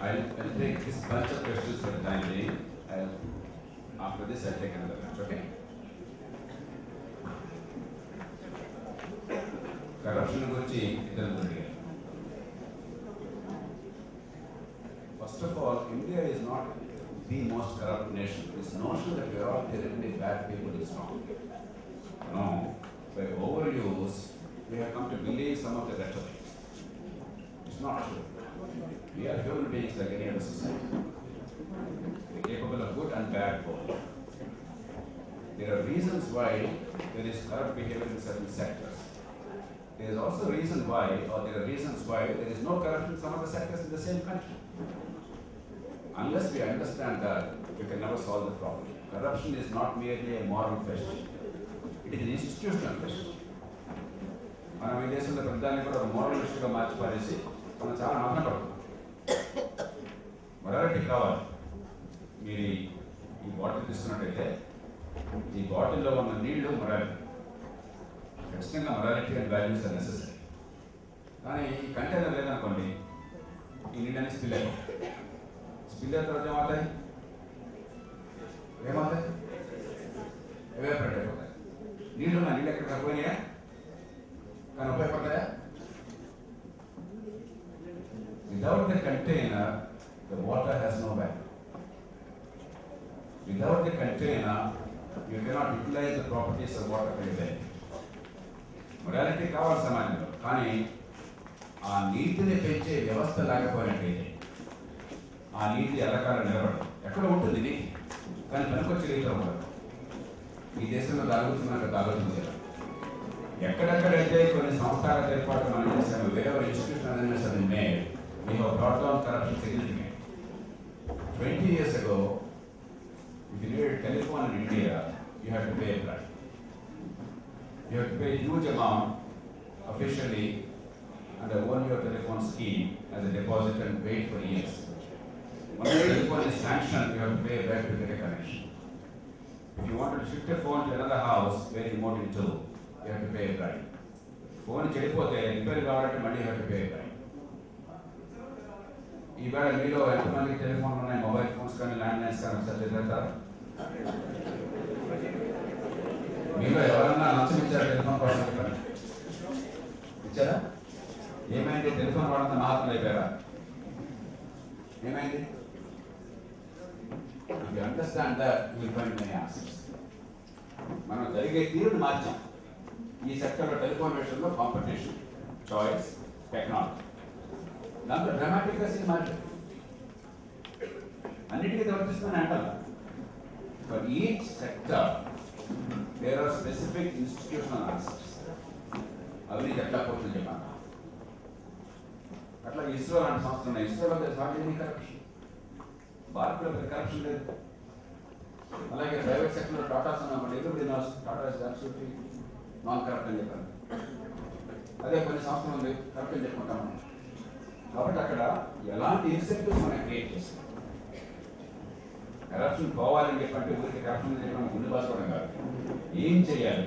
I'll take this bunch of questions for the time being. After this, I'll take another batch, okay? Corruption గురించి ఇద్దరు అడిగారు. First of all, India is not the most corrupt nation. This notion that we are all terribly bad people is wrong. No, by overuse, we have come to believe some of the rhetoric. It's not true. We are human beings like any other society. We are capable of good and bad both. There are reasons why there is corrupt behavior in certain sectors. There is also reason why, or there are reasons why there is no corruption in some of the sectors in the same country. Unless we understand that, we can never solve the problem. Corruption is not merely a moral question. It is an institutional question. మనం ఈ దేశంలో ప్రధాని కూడా ఒక moral ఇష్యూగా మార్చి పారేసి మనం చాలా నమ్మకం పడుతున్నాం. మొరాలిటీ కావాలి. మీరు ఈ బాటిల్ తీసుకున్నట్టయితే ఈ బాటిల్లో ఉన్న నీళ్లు మొరాలిటీ. ఖచ్చితంగా morality and values are necessary. కానీ ఈ కంటైనర్ లేదనుకోండి, ఈ నీళ్ళని స్పిల్ అయిపోతాయి. స్పిల్ అయిన తర్వాత ఏమవుతాయి? ఎవాపరేట్ అయిపోతాయి. నీళ్ళు ఉన్న నీళ్ళు ఎక్కడ తక్కువైనాయా? కానీ ఉపయోగపడతాయా? Without the container, the water has no value. Without the container, you cannot utilize the properties of water for your benefit. Morality కావాలి సమాజంలో, కానీ ఆ నీతిని పెంచే వ్యవస్థ లేకపోయినట్లయితే ఆ నీతి ఎల్లకాలం నిలబడదు. ఎక్కడ ఉంటుంది నీతి, కానీ పనికొచ్చే రీతిలో ఉండదు. ఈ దేశంలో దాగుతున్నట్టు ఆలోచించారు. ఎక్కడెక్కడైతే కొన్ని సంస్థల ఏర్పాటు మనం చేసాము, వేరే institution made, we have brought down corruption significantly. 20 years ago, if you need a telephone in India, you have to pay a price. You have to pay a huge amount officially under one-year telephone scheme as a deposit and wait for years. Once the telephone is sanctioned, you have to pay a price to get a connection. If you want to shift a phone to another house where you moved into, you have to pay a price. Phone చెడిపోతే repair కావాలంటే మళ్ళీ you have to pay a price. ఈవేళ మీలో ఎంతమంది టెలిఫోన్లు ఉన్నాయి, mobile phones కానీ land lines కానీ ఒకసారి చదివేస్తారు? మీలో ఎవరన్నా లంచం ఇచ్చారా టెలిఫోన్ కోసం? ఇచ్చారా? ఏమైంది? టెలిఫోన్ వాడంతా మహాత్ములు అయిపోయారా? ఏమైంది? If you understand that, you will find many answers. మనం జరిగే తీరుని మార్చాం. ఈ సెక్టర్లో టెలిఫోన్ విషయంలో కాంపిటీషన్, చాయిస్, టెక్నాలజీ దాంట్లో డ్రామాటిక్గా మార్చాం. అన్నిటికీ వర్తిస్తుందని అంటారు. For each sector there are specific institutional answers. అవి ఎట్లా పోతుంది చెప్పాను. అట్లా ఇస్రో లాంటి సంస్థ ఉన్నాయి. ఇస్రోలో సాధ్యం కరప్షన్, భారత్లో కరప్షన్ లేదు. అలాగే ప్రైవేట్ సెక్టర్లో టాటాస్ అన్నమాట, everybody knows Tata is absolutely non corrupt అని చెప్పాను. అదే కొన్ని సంస్థలు ఉంది కరప్ట్ అని చెప్పుకుంటాం. కాబట్టి అక్కడ ఎలాంటి ఇన్సెంటివ్స్ మనం క్రియేట్ చేస్తాం. కరప్షన్ పోవాలని చెప్పంటే ఊరికి కరప్షన్ చేయడం ముందు బాసుకోవడం కాదు. ఏం చేయాలి?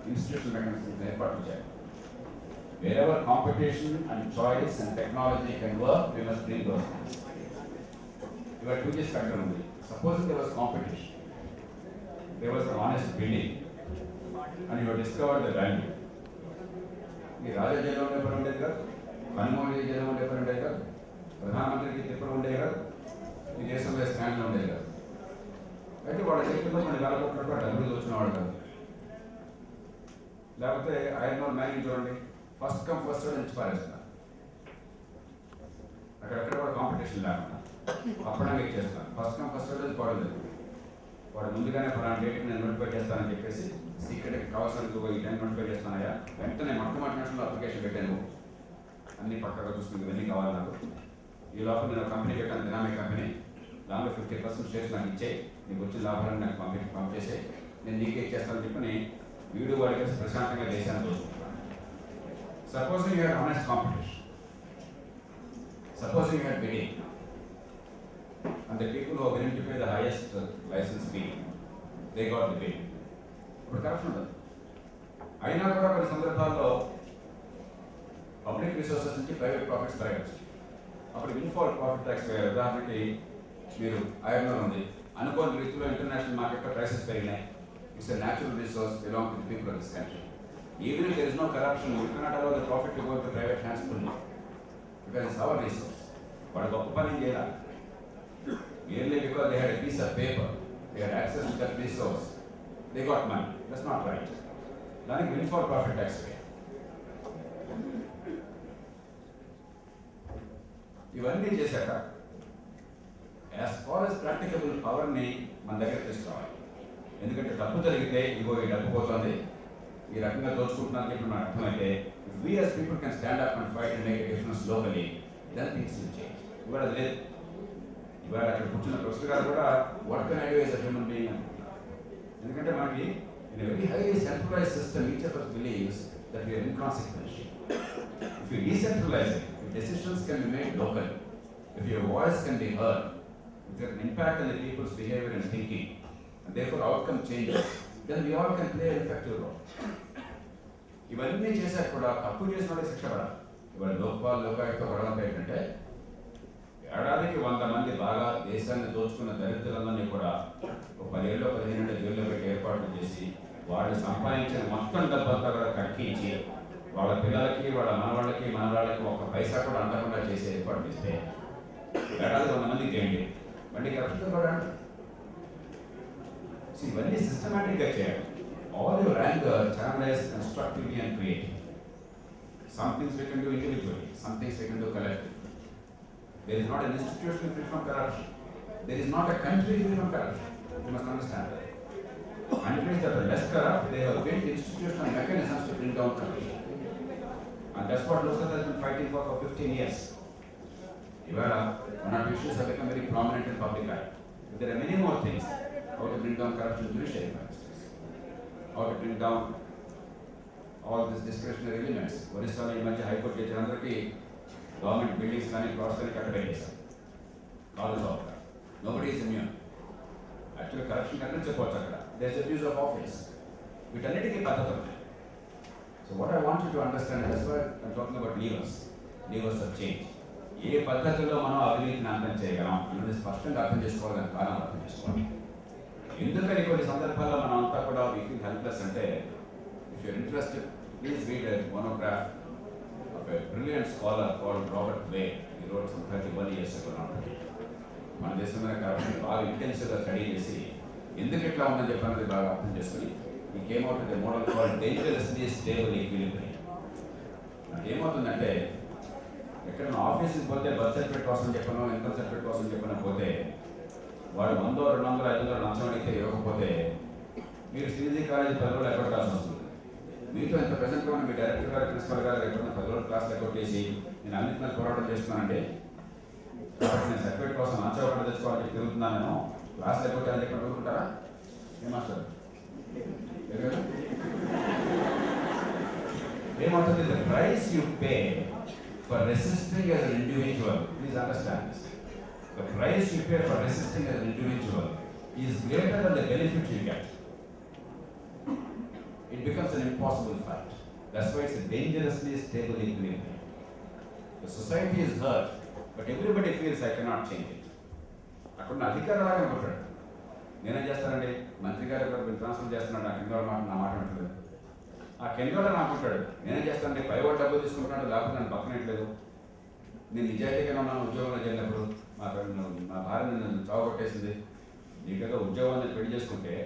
ఇన్స్టిట్యూషన్ మెకానిజం ఏర్పాటు చేయాలి. Wherever competition and choice and technology can work, we must bring those things. You are two years concerned. Supposing there was competition, there was an honest bidding, and you have discovered the value. ఈ రాజా జైల్లో ఎప్పుడు ఉండేది కాదు, మన్మోహన్ జైల్లో ఎప్పుడు ఉండేది కాదు, ప్రధానమంత్రికి ఎప్పుడు ఉండేది కాదు, ఈ దేశంలో స్టాండ్లో ఉండేది కాదు. అయితే వాళ్ళ చేతుల్లో కొన్ని వెళ్ళగొట్టినప్పుడు డబ్బులు వచ్చినవాడు కాదు. లేకపోతే ఐరన్ ఓర్ మ్యాగింగ్ చూడండి, ఫస్ట్ కమ్ ఫస్ట్ నుంచి పారేస్తున్నారు. అక్కడక్కడ కూడా కాంపిటీషన్ లేకుండా అప్పుడే చేస్తాను. ఫస్ట్ కమ్ ఫస్ట్ నుంచి పోవడం వాడు ముందుగానే ఫలానా డేట్ నేను నోటిఫై చేస్తానని చెప్పేసి సీక్రెట్ కావాల్సిన ఈ టైం నోటిఫై చేస్తానయ్యా, వెంటనే మొట్టమొదటి నేషనల్ అప్లికేషన్ పెట్టాను, అన్ని పక్కగా చూస్తుంది, ఇవన్నీ కావాలి నాకు. ఈ లోపల నేను కంపెనీ పెట్టాను, దినామిక్ కంపెనీ, దానిలో 50% షేర్స్ నాకు ఇచ్చేయి, నీకు వచ్చిన లాభాలను నాకు పంపేసే, నేను నీకే ఇచ్చేస్తానని చెప్పి వీడియో వాడికి ప్రశాంతంగా దేశాన్ని చూసుకుంటున్నాను. Supposing you had honest competition, supposing you had bidding, and the people who are willing to pay the highest license fee, they got the bid. ఇప్పుడు కరప్షన్ ఉండదు. అయినా కూడా కొన్ని సందర్భాల్లో పబ్లిక్ రిసోర్సెస్ నుంచి ప్రైవేట్ ప్రాఫిట్స్ పెరగచ్చు. అప్పుడు విన్ఫాల్ ప్రాఫిట్ ట్యాక్స్ వేరే. ఉదాహరణకి మీరు ఐరన్ ఓర్ ఉంది, అనుకోని రీతిలో ఇంటర్నేషనల్ మార్కెట్లో ప్రైసెస్ పెరిగినాయి. It's a natural resource belong to the people of this country. Even if there is no corruption, you cannot allow the profit to go to private hands fully, because it's our resource. వాడు గొప్ప పని చేయాలి. Merely because they had a piece of paper, they had access to that resource, they got money. That's not right. దానికి windfall profit tax వేయాలి. ఇవన్నీ చేశాక as far as practicable పవర్ని మన దగ్గర తీసుకోవాలి. ఎందుకంటే డబ్బు జరిగితే ఇగో ఈ డబ్బు పోతుంది, ఈ రకంగా దోచుకుంటున్నారని చెప్పి మనకు అర్థమైతే, if we as people can stand up and fight and make a difference locally, then things will change. ఇవాళ అది లేదు. ఇవాళ అక్కడ కూర్చున్న ప్రొఫెసర్ గారు కూడా what can I do as a human being అనుకుంటున్నారు. ఎందుకంటే మనకి in a very highly centralise system each of us believes that we are inconsequential. If you decentralize it, if decisions can be made locally, if your voice can be heard, if there is an impact on the people's behavior and thinking, and therefore outcome changes, then we all can play an effective role. ఇవన్నీ చేశాక కూడా తప్పు చేసిన వాళ్ళకి శిక్ష పడాలి. ఇవాళ లోకాయుక్త పడడం ఏంటంటే, ఏడాదికి 100 మంది బాగా దేశాన్ని దోచుకున్న దరిద్రులందరినీ కూడా ఒక 10 ఏళ్ళు 15 ఏళ్ళు జైల్లో పెట్టి ఏర్పాట్లు చేసి వాళ్ళు సంపాదించిన మొత్తం డబ్బంతా కూడా కక్కించి వాళ్ళ పిల్లలకి వాళ్ళ మనవాళ్ళకి ఒక పైసా కూడా అందకుండా చేసే ఏర్పాటు చేస్తే ఏడాది 100 మందికి చేయండి, మళ్ళీ కరెక్ట్గా కూడా ఇవన్నీ సిస్టమేటిక్గా చేయాలి. All your anger channelise constructively and creative. Some things we can do individually, some things we can do collective. There is not an institution free from corruption. There is not a country free from corruption. You must understand that. Countries that are less corrupt, they have built institutional mechanisms to bring down corruption. And that's what Lok Sabha has been fighting for 15 years. Ivala, one of the issues have become very prominent in public life. But there are many more things. How to bring down corruption in judiciary, for instance. How to bring down all these discretionary limits. Orissa in Manchi High Court judge government buildings కానీ cross కానీ కట్టబెట్టేశారు. College of nobody is immune. Actually corruption కన్నా చెప్పవచ్చు అక్కడ. There is abuse of office. వీటన్నిటికీ పద్ధతులు ఉన్నాయి. So what I want you to understand that's why I am talking about levers of change. ఏ పద్ధతిలో మనం అవినీతిని అంతం చేయగలం అన్నది స్పష్టంగా అర్థం చేసుకోవాలి, దాని కారణం అర్థం చేసుకోవాలి. ఎందుకని కొన్ని సందర్భాల్లో మనం అంతా కూడా వీ ఫీల్ హెల్ప్లెస్ అంటే, if you're interested please read a monograph of a brilliant scholar called Robert Wade. He wrote some 31 years ago now. మన దేశంలో కరప్షన్ బాగా ఇంటెన్సివ్గా స్టడీ చేసి ఎందుకు ఇట్లా ఉందని చెప్పాలని బాగా అర్థం చేసుకుని ఈ came out with model called dangerously stable equilibrium. నాకు ఏమవుతుందంటే, ఎక్కడ ఆఫీస్కి పోతే బర్త్ సర్టిఫికేట్ కోసం చెప్పను, ఇన్కమ్ సర్టిఫికేట్ కోసం చెప్పను పోతే వాడు 100, 200, 500 లంచం అడిగితే ఇవ్వకపోతే మీరు శ్రీజీ కాలేజీ 10 రోజులు ఎక్కడ కావాల్సి వస్తుంది. మీతో ఇంత ప్రెసెంట్గా ఉన్న మీ డైరెక్టర్ గారు, ప్రిన్సిపల్ గారు ఎక్కడన్నా 10 రోజులు క్లాస్ కొట్టేసి నేను అన్నింటి మీద పోరాటం చేస్తున్నానంటే, కాబట్టి నేను సర్టిఫికేట్ కోసం లంచం తెచ్చుకోవాలని తిరుగుతున్నాను, నేను క్లాస్ కొట్టాలని చెప్పి అనుకుంటారా? ఏమాస్టర్ ఏమవుతుంది? The price you pay for resisting as an individual, please understand this, the price you pay for resisting as an individual is greater than the benefit you get. It becomes an impossible fight. That's why it's a dangerously stable equilibrium. The society is hurt, but everybody feels I cannot change it. అక్కడ అధికారులు అలాగే అనుకుంటాడు, నేనేం చేస్తానండి, మంత్రి గారు transfer చేస్తున్నాడు, ఆ కింద నా మాట అంటలేదు. ఆ కింద అనుకుంటాడు, నేనేం చేస్తానండి, పై వాడు డబ్బులు తీసుకుంటున్నాడు, లేకపోతే నన్ను పక్కనట్లేదు, నేను నిజాయితీగా ఉన్నాను ఉద్యోగంలో చేరినప్పుడు, మా భార్య నన్ను చావగొట్టేసింది, నీకేదో ఉద్యోగాన్ని పెళ్లి చేసుకుంటే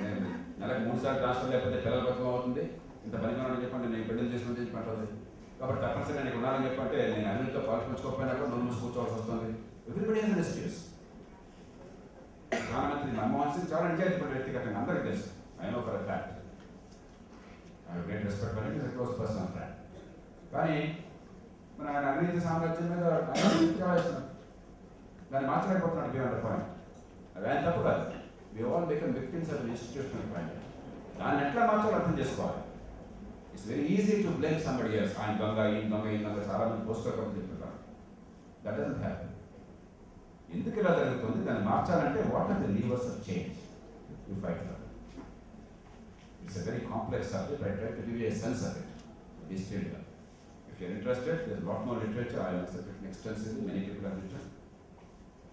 నేను నెలకు 3 సార్లు ట్రాన్స్ఫర్ లేకపోతే పిల్లల బతుకం అవుతుంది, ఇంత పనిగా చెప్పండి, నేను పెళ్లి చేసుకుని చెప్పి అంటుంది. కాబట్టి తప్పనిసరిగా నేను ఉన్నానని చెప్పంటే నేను అన్నింటితో పాల్పంచుకోకపోయినా కూడా నన్ను కూర్చోవాల్సి వస్తుంది. Everybody has an excuse. ప్రధానమంత్రి మన్మోహన్ సింగ్ చాలా నిజాయితీపడి వ్యక్తిగతంగా అందరికీ తెలుసు. I know for a fact. I have great respect for him, is a close personal friend. కానీ మన ఆయన అవినీతి సామ్రాజ్యం మీద వేస్తున్నాడు, దాన్ని మార్చలేకపోతున్నాడు బియాండ్ పాయింట్. అది ఆయన తప్పు కాదు. We all become victims of an institutional crime. దాన్ని ఎట్లా మార్చాలో అర్థం చేసుకోవాలి. It's very easy to blame somebody else. ఆయన దొంగ, ఈయన దొంగ చాలా మంది పోస్టర్ కప్పు చెప్తున్నారు. That doesn't happen. ఎందుకు ఇలా జరుగుతుంది? దాన్ని మార్చాలంటే what are the levers of change you fight for? It's a very complex subject. I try to give you a sense of it డిస్టిల్డ్గా. If you're interested, there's a lot more literature. I have written extensively, many people have written.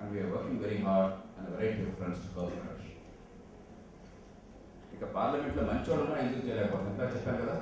And we are working very hard on a variety of fronts to curb corruption. ఇక పార్లమెంట్లో మంచి వాళ్ళు ఎందుకు చేయలేకపోతుంది ఇంకా చెప్పాను కదా,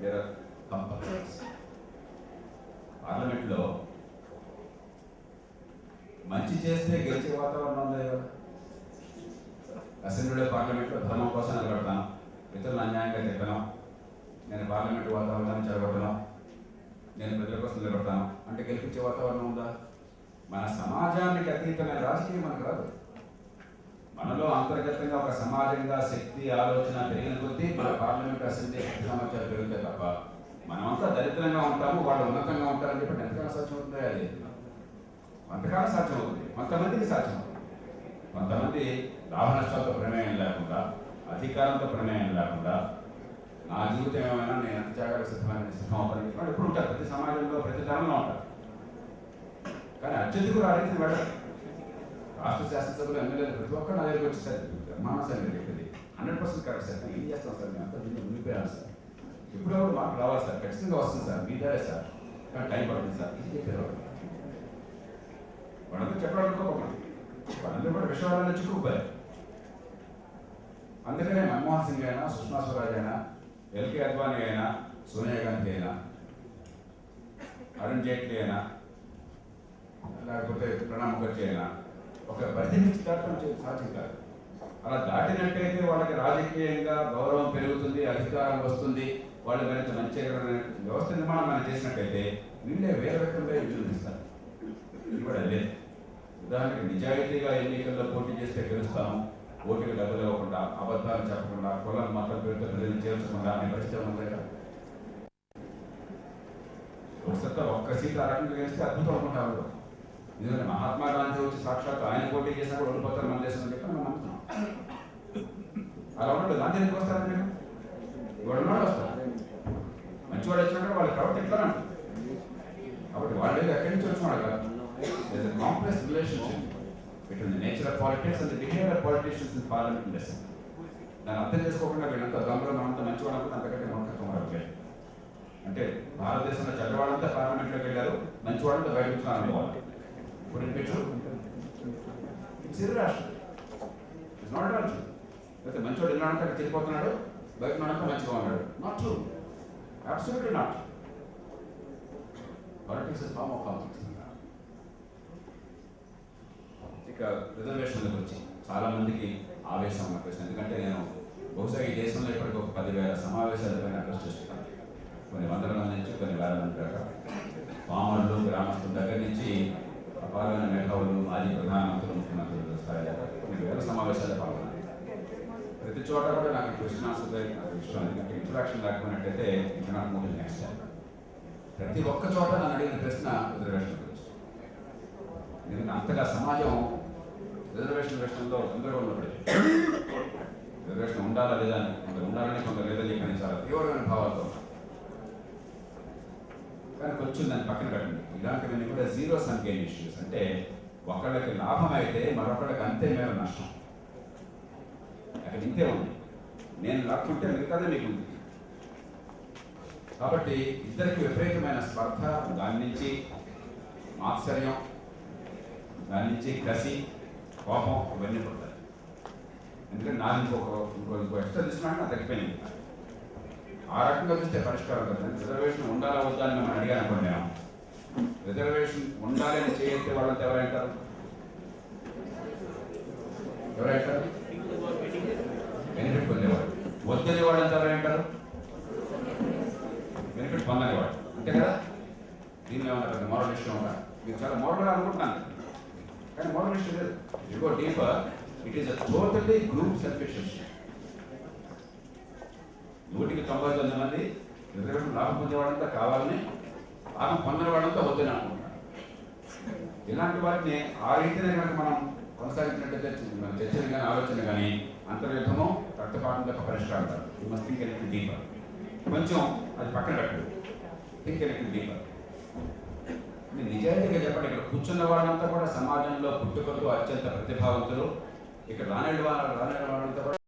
there are కంపల్సరీస్. పార్లమెంట్లో మంచి చేస్తే గెలిచే వాతావరణం ఉంది కదా. అసెంబ్లీలో పార్లమెంట్లో ధర్మం కోసం నిలబడతాను, ఇతరులు అన్యాయంగా చెప్పాను, నేను పార్లమెంట్ వాతావరణాన్ని చెడగొట్టను, నేను ప్రజల కోసం నిలబడతాను అంటే గెలిపించే వాతావరణం ఉందా? మన సమాజానికి అతీతమైన రాజకీయం మనకు రాదు. మనలో అంతర్గతంగా ఒక సమాజంగా శక్తి ఆలోచన పెరిగిన కొద్దీ మన పార్లమెంట్ అసెంబ్లీ సామర్థ్యాలు పెరుగుతాయి తప్ప మనమంతా దరిద్రంగా ఉంటాము, వాళ్ళు ఉన్నతంగా ఉంటారని చెప్పి ఎంతకాలం సాధ్యం అవుతుందో అది కొంతకాలం సాధ్యం అవుతుంది, కొంతమందికి సాధ్యం అవుతుంది. కొంతమంది లాభ నష్టాలతో ప్రమేయం లేకుండా, అధికారంతో ప్రమేయం లేకుండా నా జీవితం ఏమైనా నేను ఎంత త్యాగాలకు సిద్ధం అవుతాను ఎప్పుడు ఉంటారు. ప్రతి సమాజంలో ప్రతి తరంలో ఉంటారు. కానీ అత్యధికులు ఆ రీతిని వెళ్ళరు. రాష్ట్ర శాసనసభలో ఎమ్మెల్యేలు ప్రతి ఒక్కరు నా దగ్గరికి వచ్చేసారు, బ్రహ్మాండ సార్ మీరు చెప్పింది 100% కరెక్ట్ సార్, ఏం చేస్తాం సార్, మేము అంతా దీన్ని ఉండిపోయాను సార్, ఇప్పుడు మాకు రావాలి సార్, ఖచ్చితంగా వస్తుంది సార్, మీ దారే సార్, కానీ టైం పడుతుంది సార్, ఇది చెప్పారు. వాళ్ళందరూ చెప్పాలనుకోకండి, వాళ్ళందరూ కూడా విషయాలను చిక్కుకుపోయారు. అందుకనే మన్మోహన్ సింగ్ అయినా, సుష్మా స్వరాజ్ అయినా, ఎల్కే అద్వానీ అయినా, సోనియా గాంధీ అయినా, అరుణ్ జైట్లీ అయినా, లేకపోతే ప్రణబ్ ముఖర్జీ అయినా ఒక పరిధి నుంచి దాటడం సాధ్యం కాదు. అలా దాటినట్టయితే వాళ్ళకి రాజకీయంగా గౌరవం పెరుగుతుంది, అధికారం వస్తుంది, వాళ్ళు మరింత మంచి వ్యవస్థ నిర్మాణం మనం చేసినట్టయితే వీళ్ళే వేరే వ్యక్తులపై విజృంభిస్తారు. ఇది కూడా లేదు. ఉదాహరణకి నిజాయితీగా ఎన్నికల్లో పోటీ చేస్తే గెలుస్తాము, ఓటుకి డబ్బులు ఇవ్వకుండా, అబద్ధాలు చెప్పకుండా, కులం మతం పేరుతో ప్రజలు చేర్చకుండా అనే పరిస్థితి ఉంది కదా. ఒకసారి ఒక్క సీట్ ఆ రకంగా గెలిస్తే అద్భుతం అనుకుంటారు. ఎందుకంటే మహాత్మా గాంధీ వచ్చి సాక్షాత్ ఆయన పోటీ చేసినా కూడా ఓడిపోతారు మన దేశం అని చెప్పి మనం నమ్ముతున్నాం. అలా ఉన్నప్పుడు గాంధీ ఎందుకు వస్తారని మీరు వాడు వస్తారు, మంచివాడు వచ్చినప్పుడు వాళ్ళ కాబట్టి ఎట్లా అంటారు. కాబట్టి వాళ్ళు ఎక్కడి నుంచి వచ్చినాడు కదా. There is a complex relationship between the nature of politics and the behavior of politicians in parliament and assembly. దాన్ని అర్థం చేసుకోకుండా వీళ్ళంతా దొంగలు మనంతా మంచివాడు అనుకుంటే అంతకంటే మూర్ఖత్వం రావట్లేదు. అంటే భారతదేశంలో చెడ్డవాళ్ళంతా పార్లమెంట్లోకి వెళ్ళారు, మంచివాళ్ళంతా బయట వచ్చిన అనుకోవాలి. ఇప్పుడు it's irrational, it's not all true. అయితే మంచివాడు వెళ్ళాడంటే అక్కడ చెడిపోతున్నాడు, బయట ఉన్నాడంటే మంచిగా ఉన్నాడు. Not true, absolutely not. Politics is form of complex. ఇక రిజర్వేషన్లకు వచ్చి చాలా మందికి ఆవేశం ఉన్న ప్రశ్న, ఎందుకంటే నేను బహుశా ఈ దేశంలో ఇప్పటికి ఒక 10,000 సమావేశాలపైన అడ్రస్ చేస్తున్నాను. కొన్ని వందల మంది నుంచి కొన్ని వేల మంది దాకా, పామరులు, గ్రామస్తుల దగ్గర నుంచి అపారమైన మేధావులు, మాజీ ప్రధానమంత్రులు, ముఖ్యమంత్రుల స్థాయి దాకా కొన్ని వేల సమావేశాలు పాల్గొన్నాను. ప్రతి చోట కూడా నాకు క్వశ్చన్ ఆన్సర్ నాకు ఇష్టం, ఎందుకంటే ఇంట్రడక్షన్ లేకపోయినట్టయితే ఇంకా నాకు మూడు నెక్స్ట్ టైం ప్రతి ఒక్క చోట నన్ను అడిగిన ప్రశ్న రిజర్వేషన్ గురించి. ఎందుకంటే అంతగా సమాజం రిజర్వేషన్ విషయంలో గందరగోళంలో పడింది. రిజర్వేషన్ ఉండాలా లేదా అని, కొందరు ఉండాలని కొందరు లేదని చెప్పని చాలా తీవ్రమైన భావాలతో. కానీ కొంచెం దాన్ని పక్కన పెట్టండి, ఇలాంటివన్నీ కూడా జీరో సమ్ గెయిన్ ఇష్యూస్. అంటే ఒకళ్ళకి లాభం అయితే మరొకళ్ళకి అంతే మేర నష్టం. అక్కడ ఇంతే ఉంది, నేను లాక్కుంటే మిగతాదే మీకు ఉంది. కాబట్టి ఇద్దరికి విపరీతమైన స్పర్ధ, దాని నుంచి మాత్సర్యం, దాని నుంచి కసి, కోపం ఇవన్నీ పడతాయి. ఎందుకంటే నాకు ఇంకో ఎక్స్ట్రా తీసుకున్నాక నాకు తగ్గిపోయింది. ఆ రకంగా చూస్తే పరిష్కారం కదా. రిజర్వేషన్ ఉండాలా వద్దా అని మనం అడిగాను అనుకోండి, నేను రిజర్వేషన్ ఉండాలి అని చేస్తే వాళ్ళంతా ఎవరంటారు? బెనిఫిట్ పొందేవాడు. వద్దని వాళ్ళంతా ఎవరంటారు? బెనిఫిట్ పొందనేవాడు. అంతే కదా. దీనిలో ఏమన్నా పెద్ద మోరల్ ఇష్యూ ఉందా? మీరు చాలా మోరల్గా అనుకుంటున్నాను, కానీ మోరల్ ఇష్యూ లేదు. It go deeper, it is a totally group selfish issue. 199 మంది రిజర్వేషన్ లాభం పొందేవాడంతా కావాలని, లాభం పొందిన వాడంతా వద్దని అనుకుంటున్నాడు. ఇలాంటి వాటిని ఆ రీతినే కనుక మనం కొనసాగించినట్టయితే చర్చలు కానీ ఆలోచన కానీ అంతర్యుద్ధము రక్తపాతం తప్ప పరిష్కారం కాదు. యూ మస్ట్ థింక్ ఎలిక్ట్ డీపర్. కొంచెం అది పక్కన పెట్టదు, థింక్ ఎలిక్ట్ డీపర్. మీరు నిజాయితీగా చెప్పండి, ఇక్కడ కూర్చున్న వాళ్ళంతా కూడా సమాజంలో పుట్టుకతో అత్యంత ప్రతిభావంతులు. ఇక్కడ రానేడు వాళ్ళంతా కూడా